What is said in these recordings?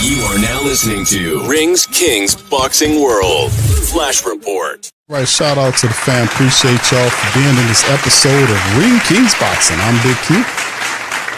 You are now listening to Rings Kings Boxing World Flash Report. Right, shout out to the fam. Appreciate y'all for being in this episode of Ring Kings Boxing. I'm Big Q.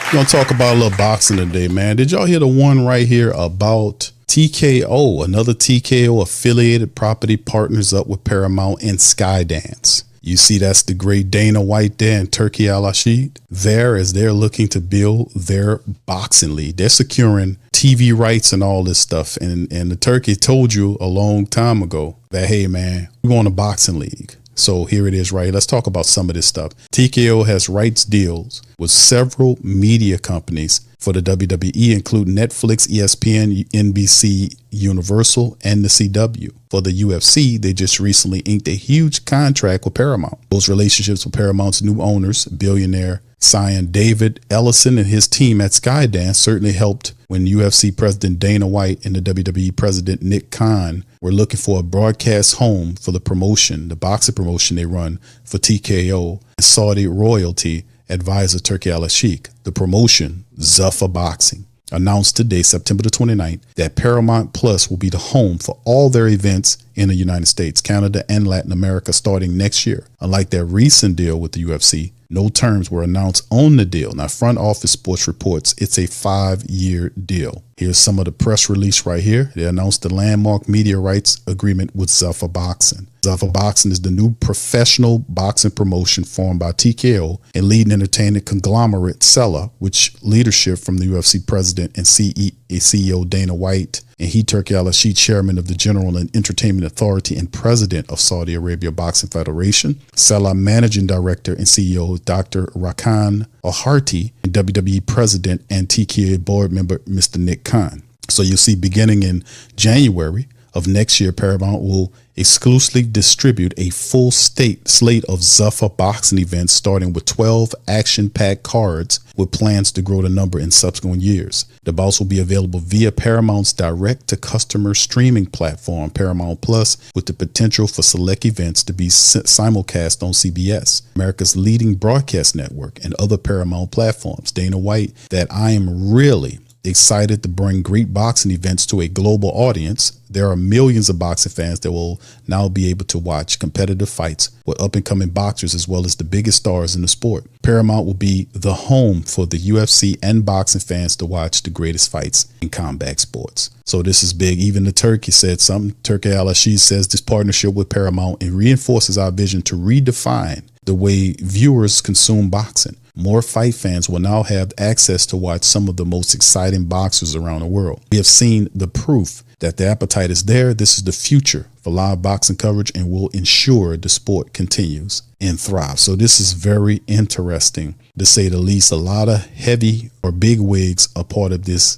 We're going to talk about a little boxing today, man. Did y'all hear the one right here about TKO? Another TKO affiliated property partners up with Paramount and Skydance. You see, that's the great Dana White there and Turki Al-Rashid there as they're looking to build their boxing league. They're securing TV rights and all this stuff. And the Turkey told you a long time ago that, hey, man, we want a boxing league. So here it is, right? Let's talk about some of this stuff. TKO has rights deals with several media companies for the WWE, including Netflix, ESPN, NBC, Universal, and the CW. For the UFC, they just recently inked a huge contract with Paramount. Those relationships with Paramount's new owners, billionaire Cyan David Ellison and his team at Skydance, certainly helped when UFC President Dana White and the WWE President Nick Khan were looking for a broadcast home for the promotion, the boxing promotion they run for TKO and Saudi royalty advisor Turki Al-Sheikh. The promotion, Zuffa Boxing, announced today, September the 29th, that Paramount Plus will be the home for all their events in the United States, Canada, and Latin America starting next year. Unlike their recent deal with the UFC, no terms were announced on the deal. Now, Front Office Sports reports it's a 5-year deal. Here's some of the press release right here. They announced the landmark media rights agreement with Zuffa Boxing. Zuffa Boxing is the new professional boxing promotion formed by TKO and leading entertainment conglomerate Sella, which leadership from the UFC president and CEO Dana White and Turki Al-Rashid, chairman of the General and Entertainment Authority and president of Saudi Arabia Boxing Federation, Sella managing director and CEO Dr. Rakan Al-Harti, and WWE president and TKO board member Mr. Nick Khan. So you'll see beginning in January of next year, Paramount will exclusively distribute a full slate of Zuffa boxing events starting with 12 action-packed cards with plans to grow the number in subsequent years. The bouts will be available via Paramount's direct-to-customer streaming platform, Paramount Plus, with the potential for select events to be simulcast on CBS, America's leading broadcast network, and other Paramount platforms. Dana White, that I am really excited to bring great boxing events to a global audience. There are millions of boxing fans that will now be able to watch competitive fights with up-and-coming boxers as well as the biggest stars in the sport. Paramount will be the home for the UFC and boxing fans to watch the greatest fights in combat sports. So this is big. Even the Turkey said something. Turki Al-Rashid says this partnership with Paramount it reinforces our vision to redefine the way viewers consume boxing. More fight fans will now have access to watch some of the most exciting boxers around the world. We have seen the proof that the appetite is there. This is the future for live boxing coverage and will ensure the sport continues and thrives. So this is very interesting, to say the least. A lot of heavy or big wigs are part of this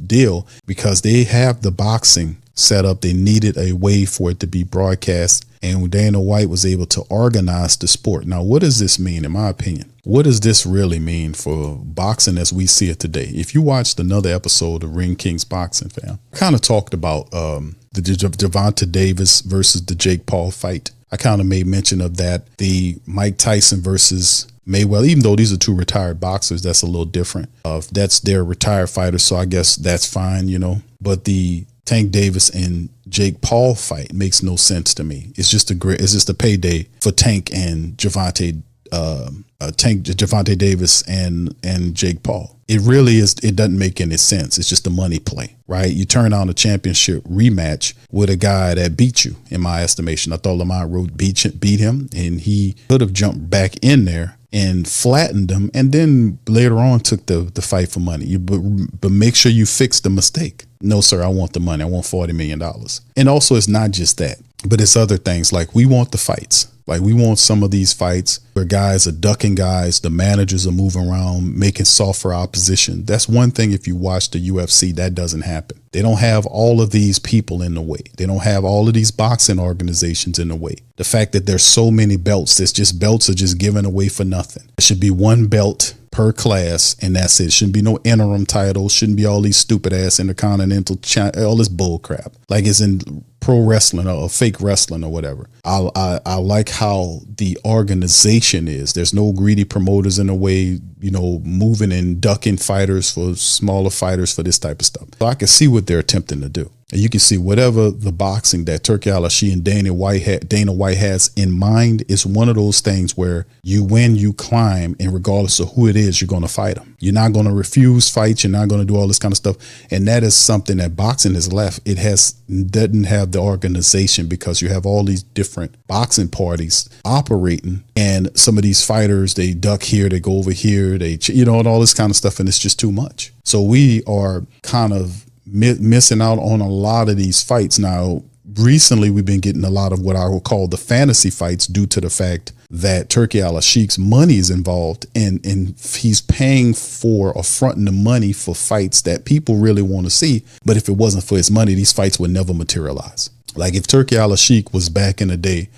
deal because they have the boxing set up. They needed a way for it to be broadcast, and Dana White was able to organize the sport. Now, what does this mean, in my opinion? What does this really mean for boxing as we see it today? If you watched another episode of Ring Kings Boxing, fam, I kind of talked about the Gervonta Davis versus the Jake Paul fight. I kind of made mention of that. The Mike Tyson versus Mayweather, even though these are two retired boxers, that's a little different. That's their retired fighters, so I guess that's fine, you know. But the Tank Davis and Jake Paul fight makes no sense to me. It's just a payday for Tank and Gervonta Davis and Jake Paul. It really is. It doesn't make any sense. It's just a money play, right? You turn on a championship rematch with a guy that beat you, in my estimation. I thought Lamont Road beat him, and he could have jumped back in there and flattened him, and then later on took the fight for money. But make sure you fix the mistake. No, sir, I want the money. I want $40 million. And also, it's not just that, but it's other things. Like, we want the fights. Like, we want some of these fights where guys are ducking guys, the managers are moving around, making soft for opposition. That's one thing. If you watch the UFC, that doesn't happen. They don't have all of these people in the way. They don't have all of these boxing organizations in the way. The fact that there's so many belts, it's just belts are just given away for nothing. It should be one belt per class, and that's it. Shouldn't be no interim titles. Shouldn't be all these stupid ass intercontinental, all this bull crap. Like, it's in pro wrestling or fake wrestling or whatever. I like how the organization is. There's no greedy promoters in a way, moving and ducking fighters for smaller fighters for this type of stuff. So I can see what they're attempting to do. And you can see whatever the boxing that Turki Al-Ashi and Dana White has in mind is one of those things where you win, you climb, and regardless of who it is, you're going to fight them. You're not going to refuse fights. You're not going to do all this kind of stuff. And that is something that boxing has left. It doesn't have the organization because you have all these different boxing parties operating, and some of these fighters, they duck here, they go over here, and all this kind of stuff. And it's just too much. So we are kind of missing out on a lot of these fights. Now, recently, we've been getting a lot of what I would call the fantasy fights due to the fact that Turki Al-Ashik's money is involved, and he's paying for or fronting the money for fights that people really want to see. But if it wasn't for his money, these fights would never materialize. Like if Turki Al-Ashik was back in the day,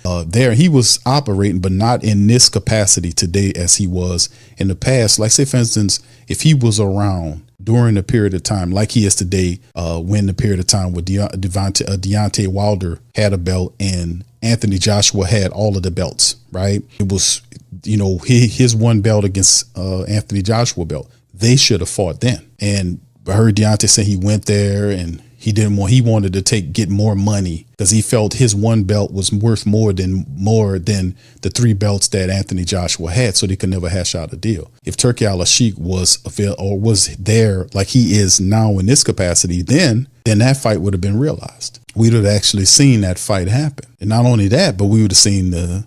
he was operating, but not in this capacity today as he was in the past. Like say, for instance, if he was around during the period of time like he is today, when the period of time where Deontay Wilder had a belt and Anthony Joshua had all of the belts, right? It was, his one belt against Anthony Joshua belt. They should have fought then. And I heard Deontay say he went there and he wanted to get more money because he felt his one belt was worth more than the 3 belts that Anthony Joshua had, so they could never hash out a deal. If Turki Al-Ashik was there like he is now in this capacity, then that fight would have been realized. We would have actually seen that fight happen. And not only that, but we would have seen the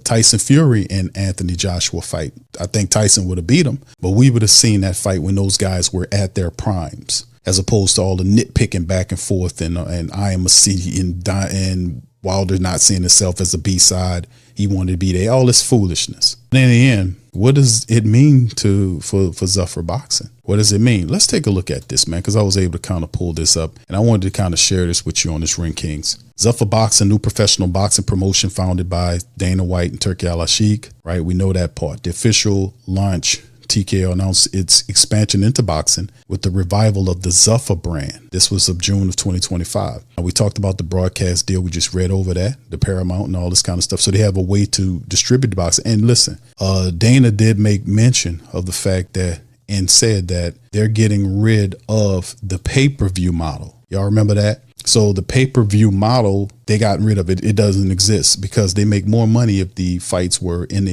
Tyson Fury and Anthony Joshua fight. I think Tyson would have beat him, but we would have seen that fight when those guys were at their primes, as opposed to all the nitpicking back and forth and I am a C and Wilder not seeing himself as a B-side. He wanted to be there. All this foolishness. And in the end, what does it mean for Zuffer boxing? What does it mean? Let's take a look at this, man, because I was able to kind of pull this up and I wanted to kind of share this with you on this Ring Kings. Zuffer Boxing, new professional boxing promotion founded by Dana White and Turki Al-Ashik, right? We know that part. The official launch, TKO announced its expansion into boxing with the revival of the Zuffer brand. This was of June of 2025. And we talked about the broadcast deal. We just read over that, the Paramount and all this kind of stuff. So they have a way to distribute the boxing. And listen, Dana did make mention of the fact that and said that they're getting rid of the pay-per-view model. Y'all remember that? So the pay-per-view model, they got rid of it. It doesn't exist because they make more money if the fights were in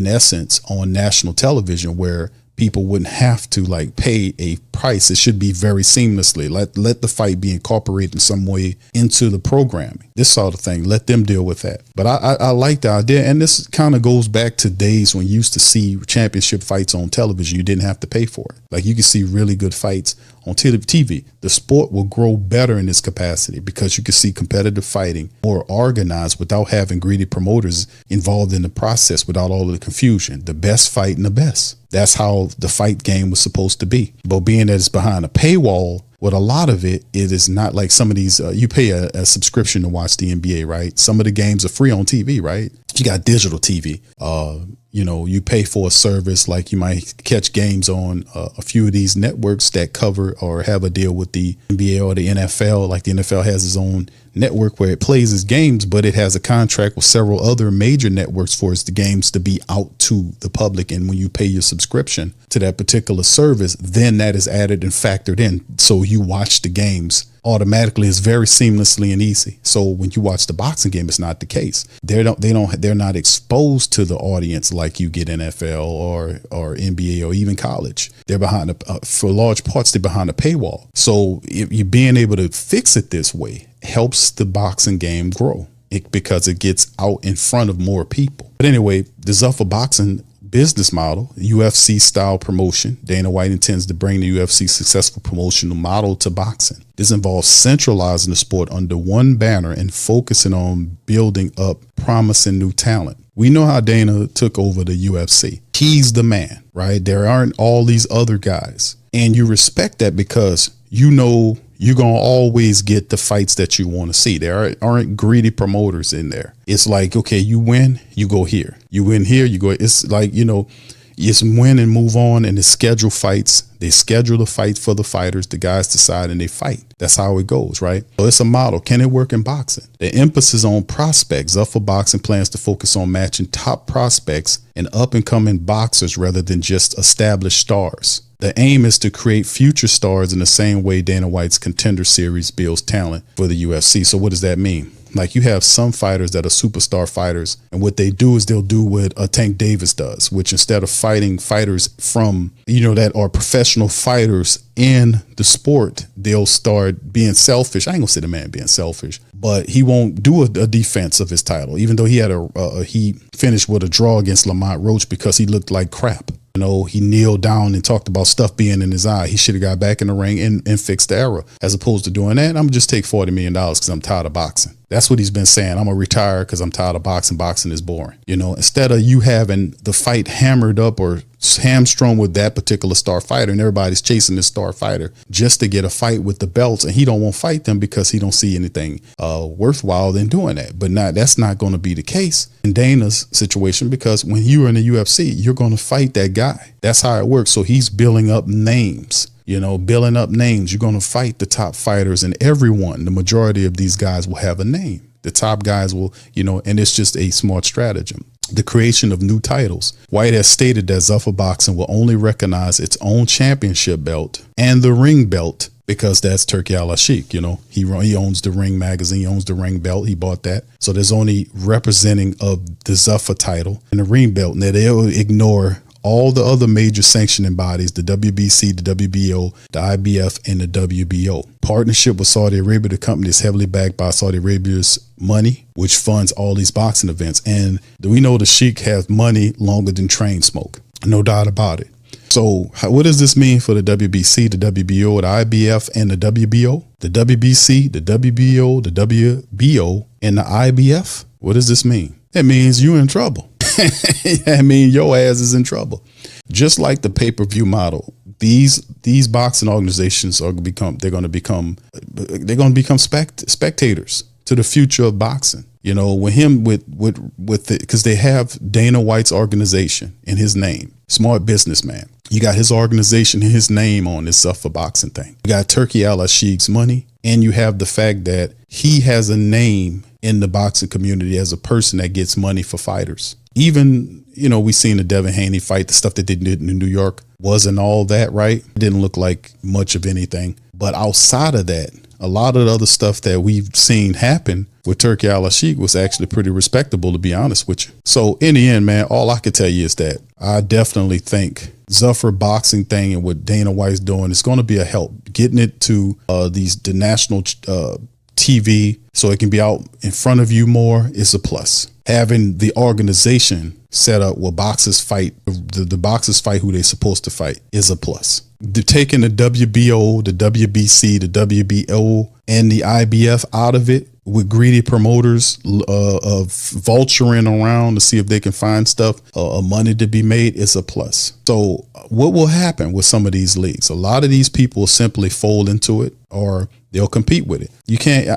essence on national television, where people wouldn't have to pay a price. It should be very seamlessly. Let the fight be incorporated in some way into the programming. This sort of thing. Let them deal with that. But I like the idea. And this kind of goes back to days when you used to see championship fights on television. You didn't have to pay for it. Like you could see really good fights on TV. The sport will grow better in this capacity because you can see competitive fighting more organized without having greedy promoters involved in the process, without all of the confusion. The best fighting the best. That's how the fight game was supposed to be. But being that it's behind a paywall, with a lot of it is not like some of these, you pay a subscription to watch the NBA, right? Some of the games are free on TV, right? You got digital TV. You pay for a service, like you might catch games on a few of these networks that cover or have a deal with the NBA or the NFL. Like the NFL has its own network where it plays its games, but it has a contract with several other major networks for its games to be out to the public. And when you pay your subscription to that particular service, then that is added and factored in. So you watch the games automatically. It's very seamlessly and easy. So when you watch the boxing game, it's not the case. They're not exposed to the audience like you get NFL or NBA or even college. They're behind for large parts, they're behind a paywall. So if you're being able to fix it this way helps the boxing game grow because it gets out in front of more people. But anyway, the Zuffer Boxing business model, UFC style promotion. Dana White intends to bring the UFC successful promotional model to boxing. This involves centralizing the sport under one banner and focusing on building up promising new talent. We know how Dana took over the UFC. He's the man, right? There aren't all these other guys. And you respect that because you know you're going to always get the fights that you want to see. There aren't greedy promoters in there. It's like, okay, you win, you go here. You win here, you go. It's like, It's win and move on, and it's schedule fights. They schedule the fight for the fighters. The guys decide and they fight. That's how it goes, right? So it's a model. Can it work in boxing? The emphasis on prospects. Zuffa Boxing plans to focus on matching top prospects and up-and-coming boxers rather than just established stars. The aim is to create future stars in the same way Dana White's Contender Series builds talent for the UFC. So what does that mean? Like, you have some fighters that are superstar fighters, and what they do is they'll do what Tank Davis does, which instead of fighting fighters from, that are professional fighters in the sport, they'll start being selfish. I ain't gonna say the man being selfish, but he won't do a defense of his title, even though he had he finished with a draw against Lamont Roach because he looked like crap. He kneeled down and talked about stuff being in his eye. He should have got back in the ring and fixed the error. As opposed to doing that, I'm going to just take $40 million because I'm tired of boxing. That's what he's been saying. I'm going to retire because I'm tired of boxing. Boxing is boring. Instead of you having the fight hammered up or hamstrung with that particular star fighter, and everybody's chasing this star fighter just to get a fight with the belts, and he don't want to fight them because he don't see anything worthwhile in doing that. But that's not going to be the case in Dana's situation, because when you're in the UFC, you're going to fight that guy. That's how it works. So he's building up names. Building up names. You're going to fight the top fighters, and the majority of these guys will have a name. The top guys will, and it's just a smart stratagem. The creation of new titles. White has stated that Zuffa Boxing will only recognize its own championship belt and the ring belt, because that's Turki Al-Sheikh. He owns the Ring magazine, he owns the ring belt. He bought that. So there's only representing of the Zuffa title and the ring belt. Now they'll ignore all the other major sanctioning bodies, the WBC, the WBO, the IBF, and the WBO. Partnership with Saudi Arabia, the company is heavily backed by Saudi Arabia's money, which funds all these boxing events. And we know the Sheikh has money longer than train smoke. No doubt about it. So what does this mean for the WBC, the WBO, the IBF, and the WBO? The WBC, the WBO, the WBO, and the IBF? What does this mean? It means you're in trouble. I mean, your ass is in trouble. Just like the pay-per-view model, these boxing organizations are going to become spectators to the future of boxing. Because they have Dana White's organization in his name. Smart businessman. You got his organization and his name on this Zuffa Boxing thing. You got Turki Al-Sheikh's money, and you have the fact that he has a name in the boxing community as a person that gets money for fighters. Even, we seen the Devin Haney fight, the stuff that they did in New York wasn't all that, right? It didn't look like much of anything. But outside of that, a lot of the other stuff that we've seen happen with Turki Al-Sheikh was actually pretty respectable, to be honest with you. So in the end, man, all I can tell you is that I definitely think Zuffa Boxing thing and what Dana White's doing is going to be a help. Getting it to the national TV so it can be out in front of you more is a plus. Having the organization set up where boxers fight, the boxers fight who they're supposed to fight, is a plus. Taking the WBO, the WBC, the WBO, and the IBF out of it, with greedy promoters of vulturing around to see if they can find stuff, money to be made, is a plus. So what will happen with some of these leagues? A lot of these people will simply fold into it, or they'll compete with it.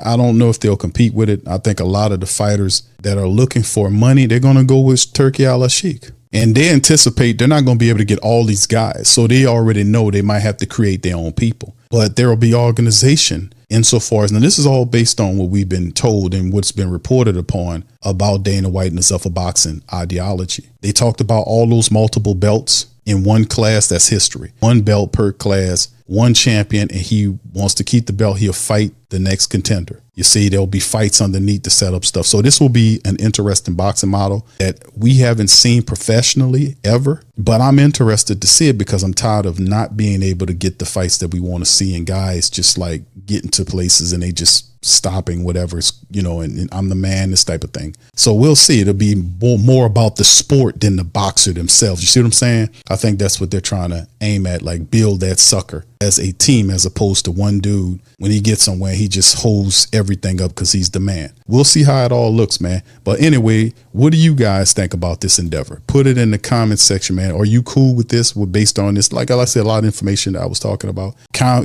I don't know if they'll compete with it. I think a lot of the fighters that are looking for money, they're going to go with Turki Al-Sheikh. And they anticipate they're not going to be able to get all these guys. So they already know they might have to create their own people. But there will be organization insofar as, now this is all based on what we've been told and what's been reported upon about Dana White and the Zuffa Boxing ideology. They talked about all those multiple belts in one class. That's history. One belt per class, one champion, and he wants to keep the belt. He'll fight the next contender. You see, there'll be fights underneath to set up stuff. So this will be an interesting boxing model that we haven't seen professionally ever, but I'm interested to see it because I'm tired of not being able to get the fights that we want to see, and guys just like getting to places and they just stopping whatever's, and I'm the man, this type of thing. So we'll see. It'll be more about the sport than the boxer themselves. You see what I'm saying? I think that's what they're trying to aim at, like build that sucker as a team, as opposed to one dude. When he gets somewhere, he just holds everything up because he's the man. We'll see how it all looks, man. But anyway, what do you guys think about this endeavor? Put it in the comments section, man. Are you cool with this? Based on this, like I said, a lot of information that I was talking about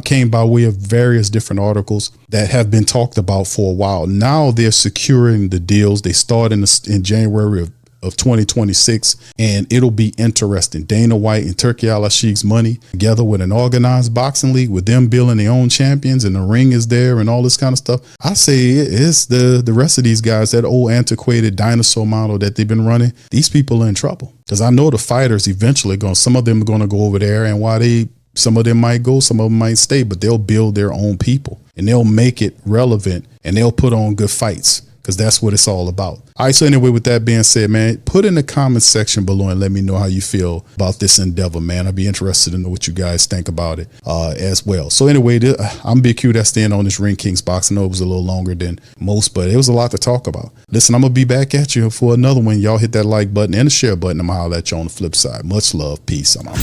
came by way of various different articles that have been talked about for a while. Now they're securing the deals. They start in January of of 2026, and it'll be interesting. Dana White and Turki Al-Ashik's money together with an organized boxing league, with them building their own champions, and the ring is there and all this kind of stuff. I say it's the rest of these guys, that old antiquated dinosaur model that they've been running. These people are in trouble, because I know the fighters eventually some of them are going to go over there, and some of them might go, some of them might stay, but they'll build their own people and they'll make it relevant and they'll put on good fights, because that's what it's all about. All right, so anyway, with that being said, man, put in the comment section below and let me know how you feel about this endeavor, man. I'd be interested to know what you guys think about it as well. So anyway, I'm Big Q. That's the end on this Ring Kings box. I know it was a little longer than most, but it was a lot to talk about. Listen, I'm going to be back at you for another one. Y'all hit that like button and the share button. I'm going to holler at you on the flip side. Much love. Peace. I'm out.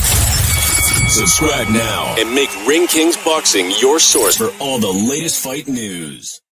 Subscribe now and make Ring Kings Boxing your source for all the latest fight news.